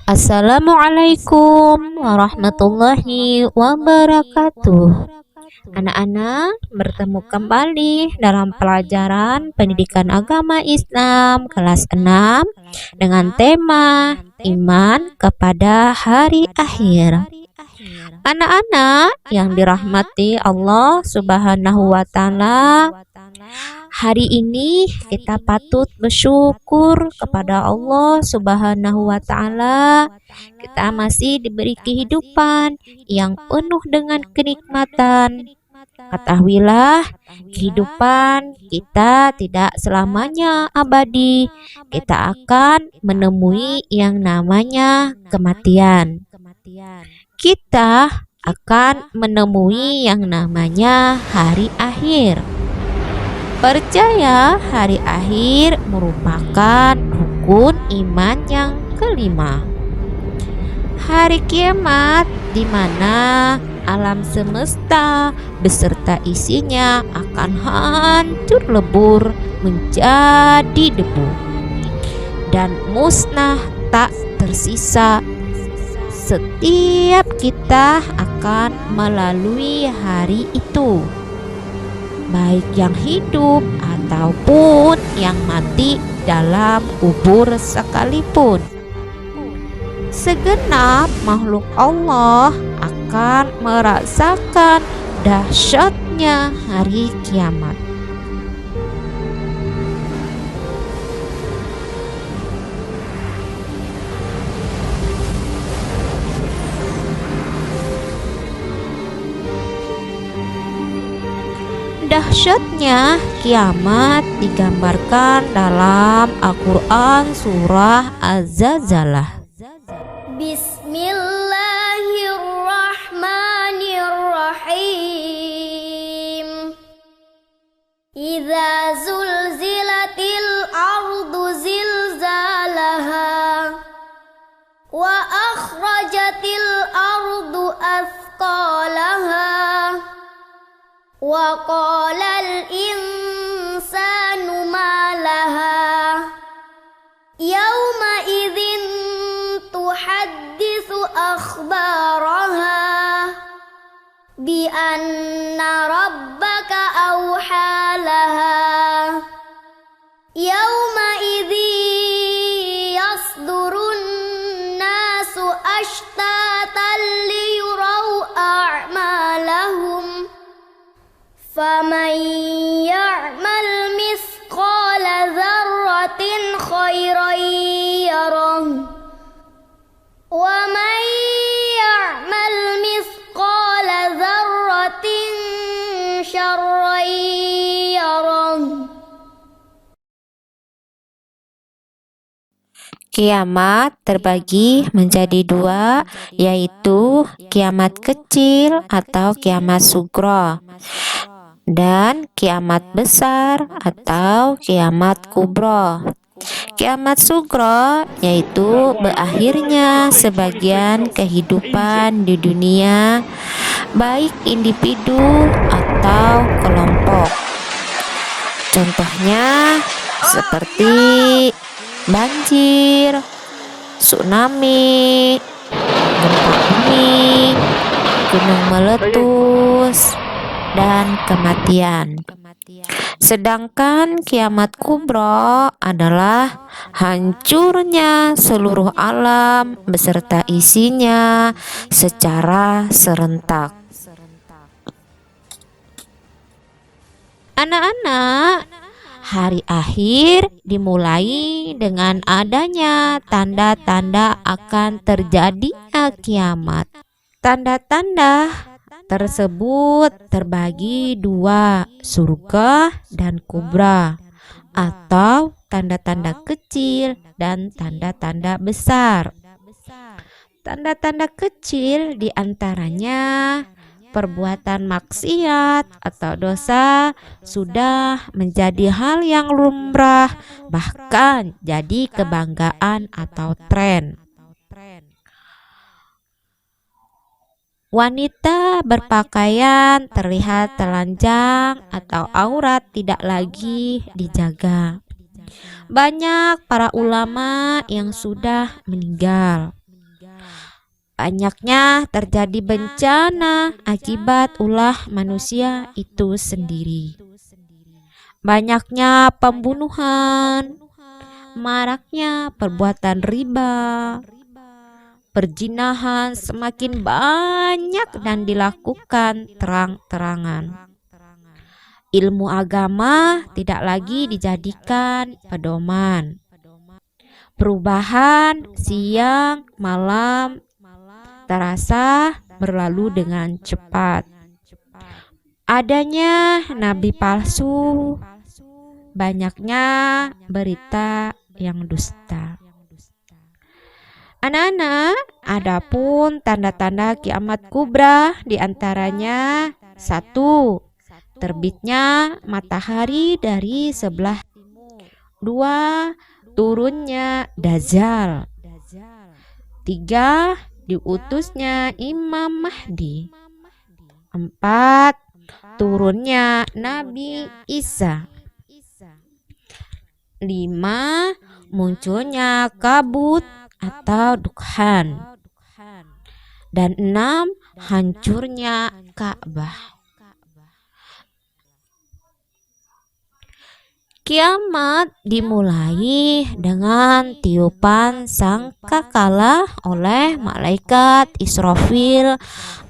Assalamualaikum warahmatullahi wabarakatuh. Anak-anak, bertemu kembali dalam pelajaran Pendidikan Agama Islam kelas 6 dengan tema Iman kepada Hari Akhir. Anak-anak yang dirahmati Allah Subhanahu wa Ta'ala, hari ini kita patut bersyukur kepada Allah Subhanahu wa Ta'ala. Kita masih diberi kehidupan yang penuh dengan kenikmatan. Ketahuilah, kehidupan kita tidak selamanya abadi. Kita akan menemui yang namanya kematian. Kita akan menemui yang namanya hari akhir. Percaya hari akhir merupakan rukun iman yang kelima. Hari kiamat di mana alam semesta beserta isinya akan hancur lebur menjadi debu dan musnah tak tersisa. Setiap kita akan melalui hari itu, baik yang hidup ataupun yang mati dalam kubur sekalipun. Segenap makhluk Allah akan merasakan dahsyatnya hari kiamat. Dahsyatnya kiamat digambarkan dalam Al-Quran surah Az-Zalzalah. Bismillahirrahmanirrahim. Idza zulzilatil ardu zilzalaha wa akhrajatil ardu athqalaha wa qalal insanu ma laha yawma idzin tuhaddisu akhbaraha bi anna rabbaka awha laha yawma idzi yasdurun nasu ashtatan liyuraw a'malahum faman ya'mal misqala dzarratin khairan yarah wa man ya'mal misqala dzarratin syarran yarah. Kiamat terbagi menjadi dua, yaitu kiamat kecil atau kiamat sugro dan kiamat besar atau kiamat kubro. Kiamat sugro yaitu berakhirnya sebagian kehidupan di dunia, baik individu atau kelompok. Contohnya seperti banjir, tsunami, gempa bumi, gunung meletus, dan kematian. Sedangkan kiamat kubro adalah hancurnya seluruh alam beserta isinya secara serentak. Anak-anak, hari akhir dimulai dengan adanya tanda-tanda akan terjadinya kiamat. Tanda-tanda tersebut terbagi dua, surga dan kubra, atau tanda-tanda kecil dan tanda-tanda besar. Tanda-tanda kecil diantaranya perbuatan maksiat atau dosa sudah menjadi hal yang lumrah, bahkan jadi kebanggaan atau tren. Wanita berpakaian terlihat telanjang atau aurat tidak lagi dijaga. Banyak para ulama yang sudah meninggal. Banyaknya terjadi bencana akibat ulah manusia itu sendiri. Banyaknya pembunuhan, maraknya perbuatan riba, perzinahan semakin banyak dan dilakukan terang-terangan. Ilmu agama tidak lagi dijadikan pedoman. Perubahan siang malam terasa berlalu dengan cepat. Adanya nabi palsu, banyaknya berita yang dusta. Anak-anak, adapun tanda-tanda kiamat kubra diantaranya: 1. Terbitnya matahari dari sebelah timur. 2. Turunnya Dajjal. 3. Diutusnya Imam Mahdi. 4. Turunnya Nabi Isa. 5. Munculnya kabut atau dukhan. Dan 6. Hancurnya Ka'bah. Kiamat dimulai dengan tiupan sangkakala oleh malaikat Israfil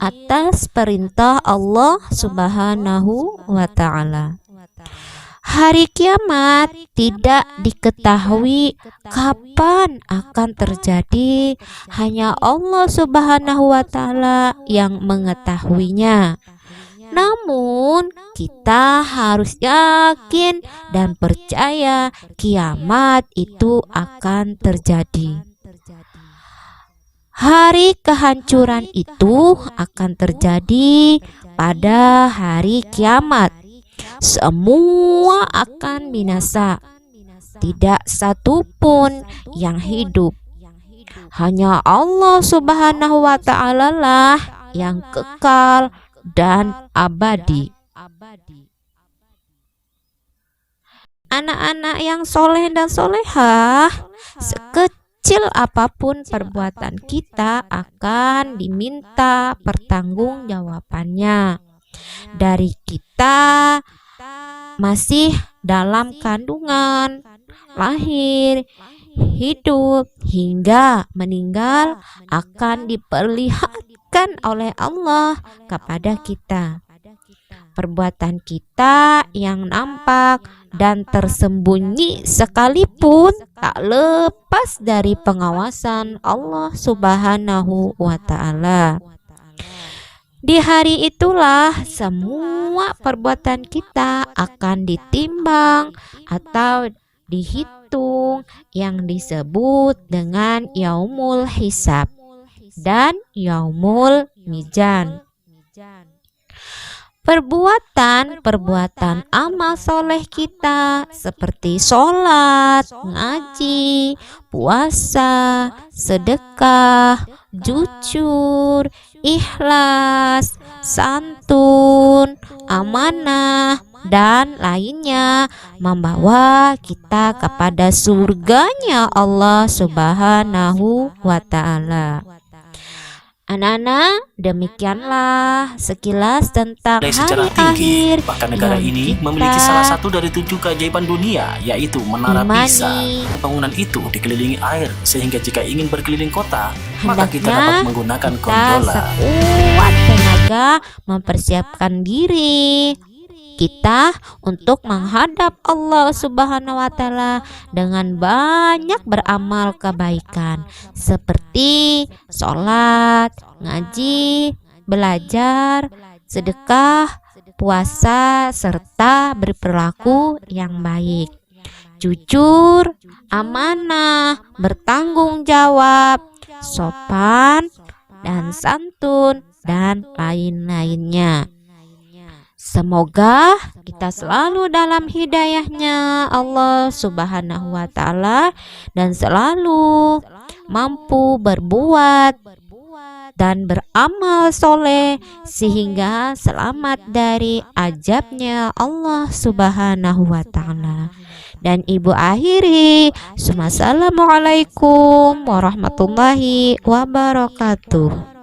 atas perintah Allah Subhanahu wa Ta'ala. Hari kiamat tidak diketahui kapan akan terjadi, hanya Allah Subhanahu wa Ta'ala yang mengetahuinya. Namun, kita harus yakin dan percaya kiamat itu akan terjadi. Hari kehancuran itu akan terjadi pada hari kiamat. Semua akan binasa. Tidak satu pun yang hidup. Hanya Allah Subhanahu wa Ta'ala lah yang kekal dan abadi. Anak-anak yang soleh dan solehah, sekecil apapun perbuatan kita akan diminta pertanggungjawabannya. Dari kita masih dalam kandungan, lahir, hidup, hingga meninggal akan diperlihatkan oleh Allah kepada kita. Perbuatan kita yang nampak dan tersembunyi sekalipun tak lepas dari pengawasan Allah Subhanahu wa Ta'ala. Di hari itulah semua perbuatan kita akan ditimbang atau dihitung, yang disebut dengan yaumul hisab dan yaumul mizan. Perbuatan amal soleh kita seperti sholat, ngaji, puasa, sedekah, jujur, ikhlas, santun, amanah, dan lainnya membawa kita kepada surganya Allah Subhanahu wa Ta'ala. Anak-anak, demikianlah sekilas tentang hari akhir. Bahkan negara ini memiliki salah satu dari 7 keajaiban dunia, yaitu Menara Pisa. Bangunan itu dikelilingi air, sehingga jika ingin berkeliling kota, maka kita dapat menggunakan gondola. Sekuat tenaga mempersiapkan diri kita untuk menghadap Allah Subhanahu wa Ta'ala dengan banyak beramal kebaikan seperti sholat, ngaji, belajar, sedekah, puasa, serta berperilaku yang baik, jujur, amanah, bertanggung jawab, sopan, dan santun, dan lain-lainnya. Semoga kita selalu dalam hidayahnya Allah Subhanahu wa Ta'ala dan selalu mampu berbuat dan beramal soleh sehingga selamat dari azabnya Allah Subhanahu wa Ta'ala. dan ibu akhiri. Assalamualaikum warahmatullahi wabarakatuh.